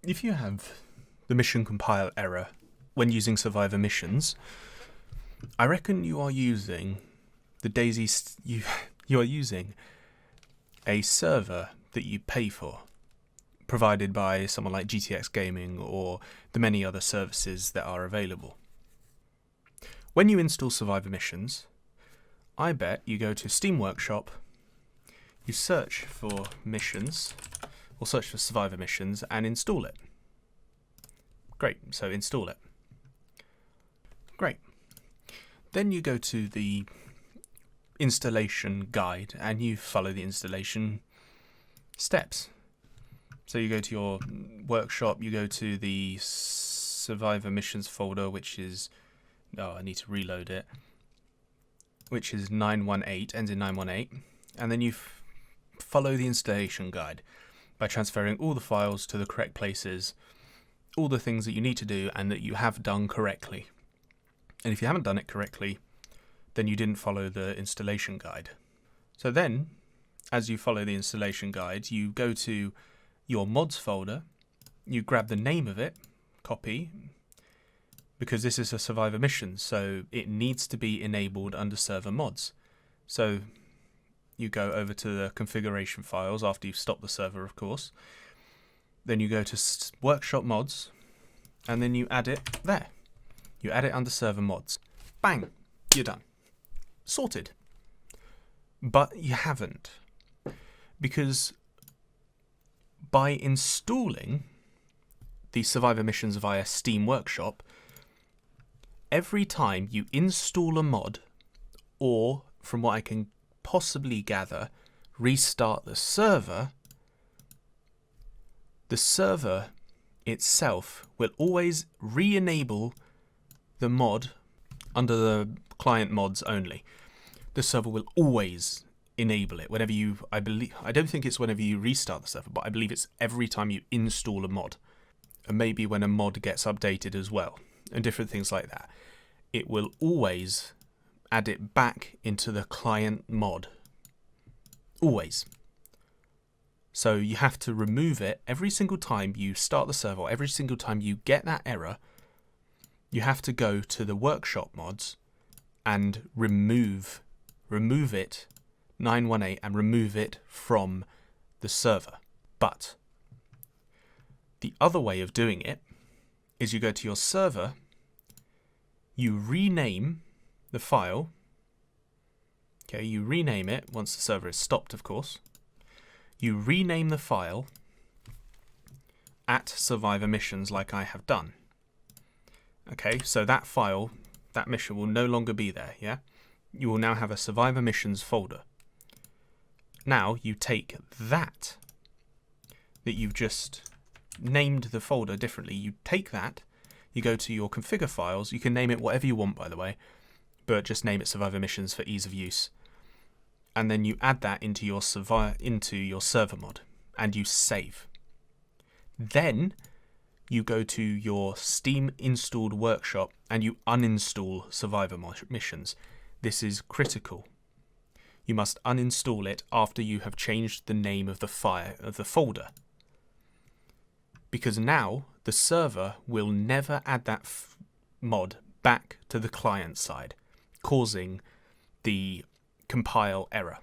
if you have the mission compile error when using Survivor missions, I reckon you are using the you are using a server that you pay for, provided by someone like GTX Gaming or the many other services that are available. When you install Survivor missions, I bet you go to Steam Workshop, you search for missions, or search for Survivor missions and install it. Great, so install it. Great. Then you go to the installation guide and you follow the installation steps. So you go to your workshop, you go to the Survivor missions folder, which is, I need to reload it, which is 918, ends in 918, and then you follow the installation guide by transferring all the files to the correct places, all the things that you need to do and that you have done correctly. And if you haven't done it correctly, then you didn't follow the installation guide. So then, as you follow the installation guide, you go to your mods folder, you grab the name of it, copy, because this is a Survivor mission, so it needs to be enabled under server mods. So you go over to the configuration files after you've stopped the server, of course. Then you go to workshop mods, and then you add it there. You add it under server mods. Bang, you're done. Sorted. But you haven't. Because by installing the Survivor missions via Steam Workshop, every time you install a mod, or from what I can possibly gather, restart the server itself will always re-enable the mod under the client mods only. The server will always enable it whenever you, I don't think it's whenever you restart the server, but I believe it's every time you install a mod. And maybe when a mod gets updated as well, and different things like that. It will always add it back into the client mod. Always. So you have to remove it every single time you start the server, or every single time you get that error. You have to go to the workshop mods and remove it, 918, and remove it from the server. But the other way of doing it is you go to your server, you rename the file. Okay, you rename it once the server is stopped, of course. You rename the file at Survivor missions like I have done. Okay, so that file, that mission will no longer be there, yeah? You will now have a Survivor missions folder. Now you take that you've just named the folder differently. You take that, you go to your configure files, you can name it whatever you want, by the way, but just name it Survivor missions for ease of use. And then you add that into your server mod and you save. Then you go to your Steam installed workshop and you uninstall Survivor missions. This is critical. You must uninstall it after you have changed the name of the folder. Because now the server will never add that mod back to the client side, causing the compile error.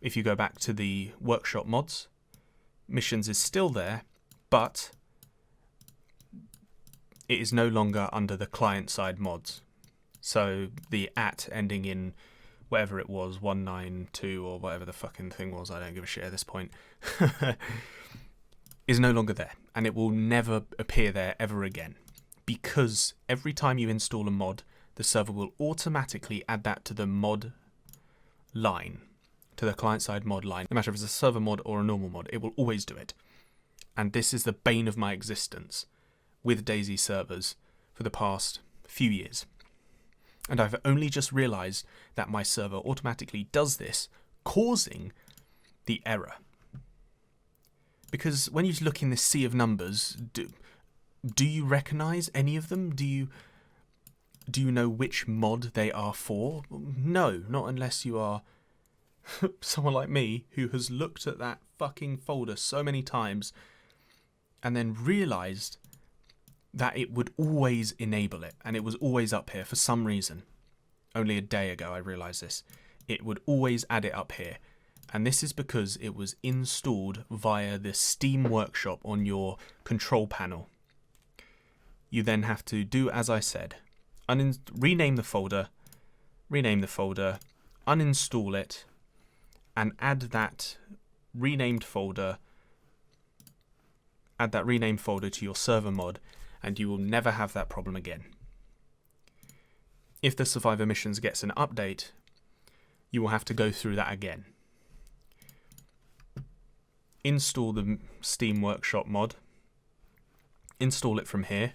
If you go back to the workshop mods, missions is still there, but it is no longer under the client side mods. So the @ ending in whatever it was, 192 or whatever the fucking thing was, I don't give a shit at this point, is no longer there, and it will never appear there ever again. Because every time you install a mod, the server will automatically add that to the mod line, to the client-side mod line. No matter if it's a server mod or a normal mod, it will always do it. And this is the bane of my existence with DayZ servers for the past few years. And I've only just realized that my server automatically does this, causing the error. Because when you look in this sea of numbers, do you recognize any of them? Do you know which mod they are for? No, not unless you are someone like me who has looked at that fucking folder so many times and then realized that it would always enable it, and it was always up here for some reason. Only a day ago I realized this. It would always add it up here, and this is because it was installed via the Steam Workshop on your control panel. You then have to do as I said. Rename the folder, uninstall it, and add that renamed folder to your server mod, and you will never have that problem again. If the Survivor Missions gets an update, you will have to go through that again. Install the Steam Workshop mod, install it from here,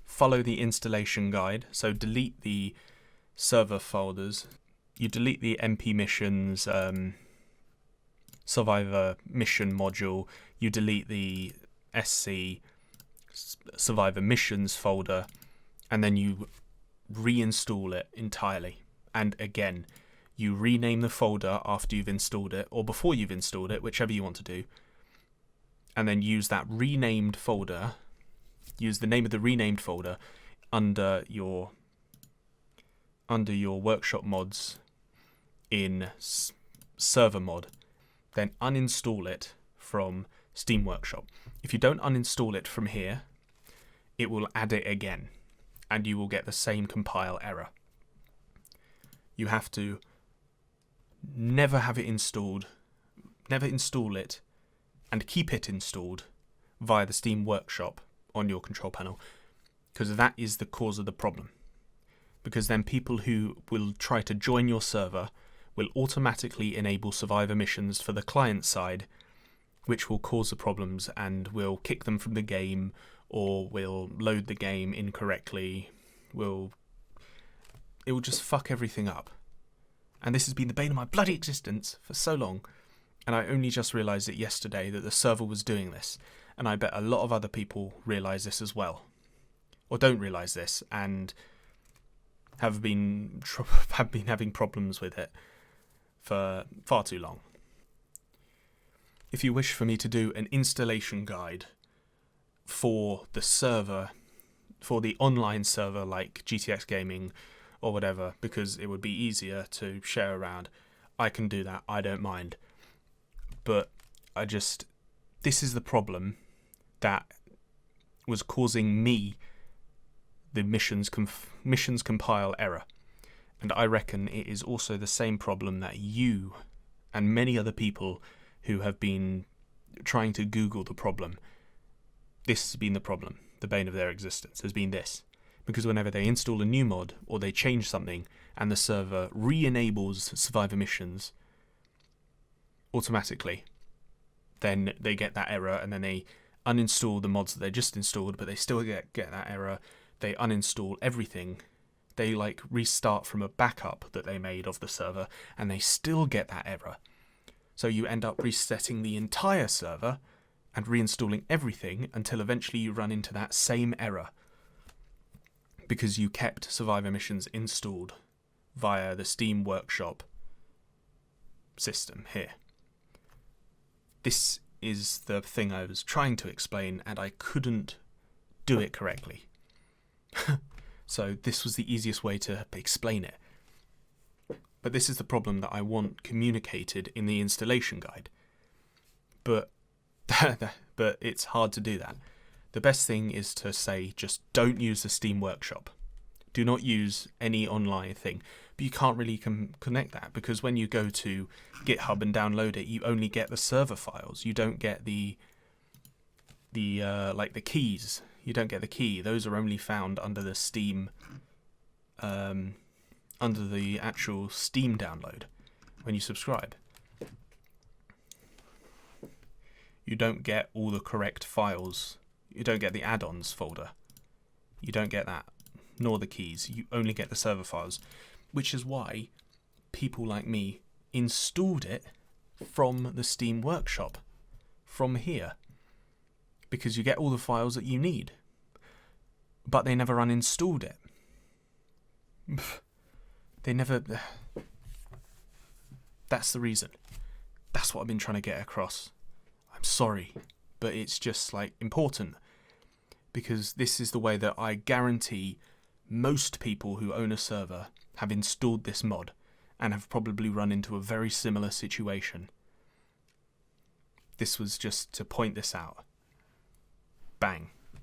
follow the installation guide, so delete the server folders, you delete the MP Missions Survivor Mission module, you delete the SC Survivor Missions folder, and then you reinstall it entirely. And again, you rename the folder after you've installed it, or before you've installed it, whichever you want to do, and then use that renamed folder, use the name of the renamed folder under your workshop mods in server mod, then uninstall it from Steam Workshop. If you don't uninstall it from here, it will add it again, and you will get the same compile error. You have to never have it installed, never install it, and keep it installed via the Steam Workshop on your control panel, because that is the cause of the problem. Because then people who will try to join your server will automatically enable Survivor Missions for the client side, which will cause the problems and will kick them from the game, or will load the game incorrectly. It will just fuck everything up. And this has been the bane of my bloody existence for so long, and I only just realised it yesterday that the server was doing this, and I bet a lot of other people realise this as well, or don't realise this and have been having problems with it for far too long. If you wish for me to do an installation guide for the server, for the online server like GTX Gaming or whatever, because it would be easier to share around, I can do that, I don't mind. But this is the problem that was causing me the missions compile error. And I reckon it is also the same problem that you and many other people who have been trying to Google the problem, this has been the problem. The bane of their existence has been this. Because whenever they install a new mod or they change something and the server re-enables Survivor Missions automatically, then they get that error, and then they uninstall the mods that they just installed, but they still get that error. They uninstall everything. They restart from a backup that they made of the server, and they still get that error. So you end up resetting the entire server and reinstalling everything until eventually you run into that same error, because you kept Survivor Missions installed via the Steam Workshop system here. This is the thing I was trying to explain, and I couldn't do it correctly. So this was the easiest way to explain it. But this is the problem that I want communicated in the installation guide. But it's hard to do that. The best thing is to say, just don't use the Steam Workshop. Do not use any online thing. But you can't really connect that, because when you go to GitHub and download it, you only get the server files. You don't get the keys. You don't get the key. Those are only found under the Steam, under the actual Steam download when you subscribe. You don't get all the correct files. You don't get the add-ons folder. You don't get that, nor the keys. You only get the server files, which is why people like me installed it from the Steam Workshop, from here, because you get all the files that you need, but they never uninstalled it. They never... That's the reason. That's what I've been trying to get across. I'm sorry, but it's just like important, because this is the way that I guarantee most people who own a server have installed this mod and have probably run into a very similar situation. This was just to point this out. Bang.